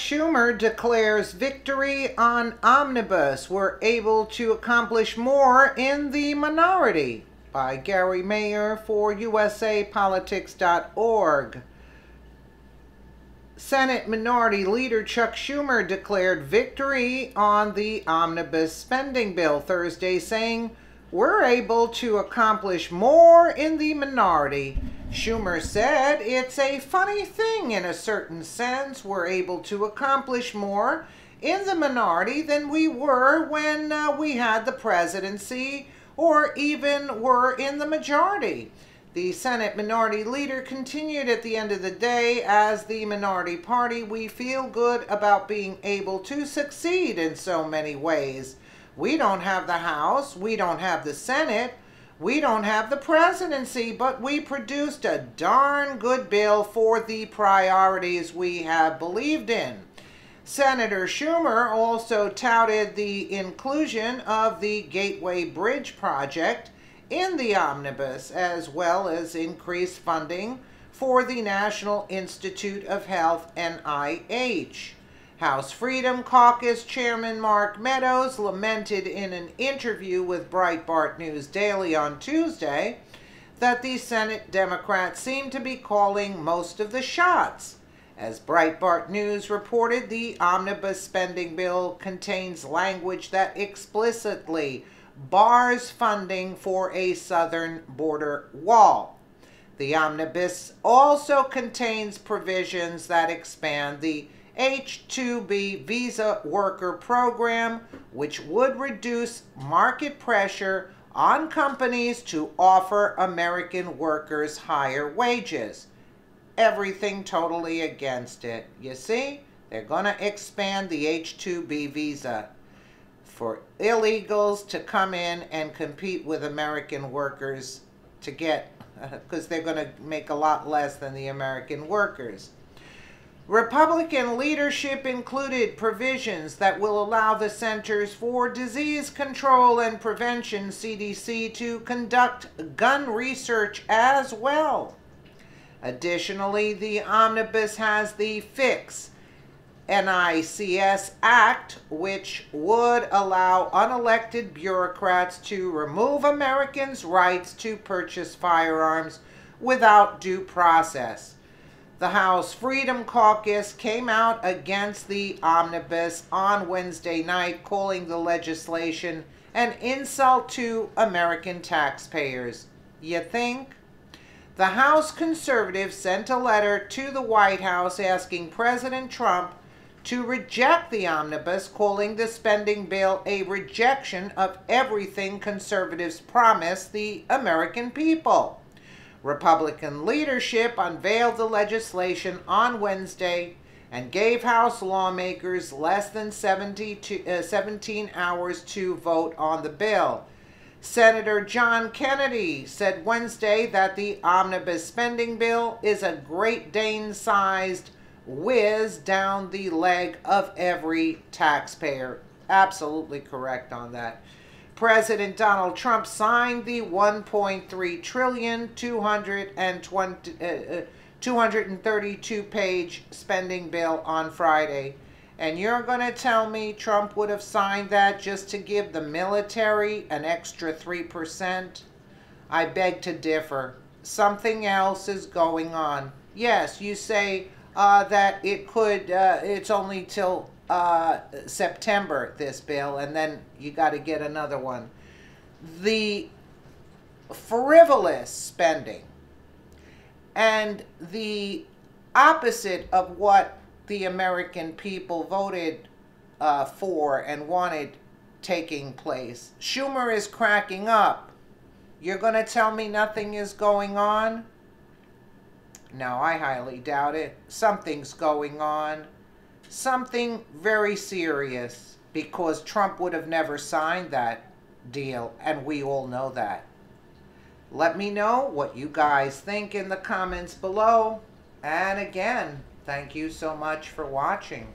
Schumer declares victory on Omnibus. We're able to accomplish more in the minority. By Gary Mayer for usapolitics.org. Senate Minority Leader Chuck Schumer declared victory on the Omnibus spending bill Thursday, saying, "We're able to accomplish more in the minority." Schumer said, "It's a funny thing in a certain sense. We're able to accomplish more in the minority than we were when we had the presidency or even were in the majority." The Senate Minority Leader continued at the end of the day, "As the minority party, we feel good about being able to succeed in so many ways. We don't have the House, we don't have the Senate, we don't have the presidency, but we produced a darn good bill for the priorities we have believed in." Senator Schumer also touted the inclusion of the Gateway Bridge project in the omnibus, as well as increased funding for the National Institute of Health, NIH. House Freedom Caucus Chairman Mark Meadows lamented in an interview with Breitbart News Daily on Tuesday that the Senate Democrats seem to be calling most of the shots. As Breitbart News reported, the omnibus spending bill contains language that explicitly bars funding for a southern border wall. The omnibus also contains provisions that expand the H-2B visa worker program, which would reduce market pressure on companies to offer American workers higher wages. Everything totally against it. You see, they're going to expand the H-2B visa for illegals to come in and compete with American workers to get, because they're going to make a lot less than the American workers. Republican leadership included provisions that will allow the Centers for Disease Control and Prevention, CDC, to conduct gun research as well. Additionally, the omnibus has the Fix NICS Act, which would allow unelected bureaucrats to remove Americans' rights to purchase firearms without due process. The House Freedom Caucus came out against the omnibus on Wednesday night, calling the legislation an insult to American taxpayers. You think? The House conservatives sent a letter to the White House asking President Trump to reject the omnibus, calling the spending bill a rejection of everything conservatives promised the American people. Republican leadership unveiled the legislation on Wednesday and gave House lawmakers less than 17 hours to vote on the bill. Senator John Kennedy said Wednesday that the omnibus spending bill is a Great Dane-sized whiz down the leg of every taxpayer. Absolutely correct on that. President Donald Trump signed the $1.3 trillion, 232-page spending bill on Friday. And you're going to tell me Trump would have signed that just to give the military an extra 3%? I beg to differ. Something else is going on. Yes, you say that it could, it's only till September, this bill, and then you got to get another one. The frivolous spending and the opposite of what the American people voted for and wanted taking place. Schumer is cracking up. You're going to tell me nothing is going on? No, I highly doubt it. Something's going on. Something very serious, because Trump would have never signed that deal, and we all know that. Let me know what you guys think in the comments below. And again, thank you so much for watching.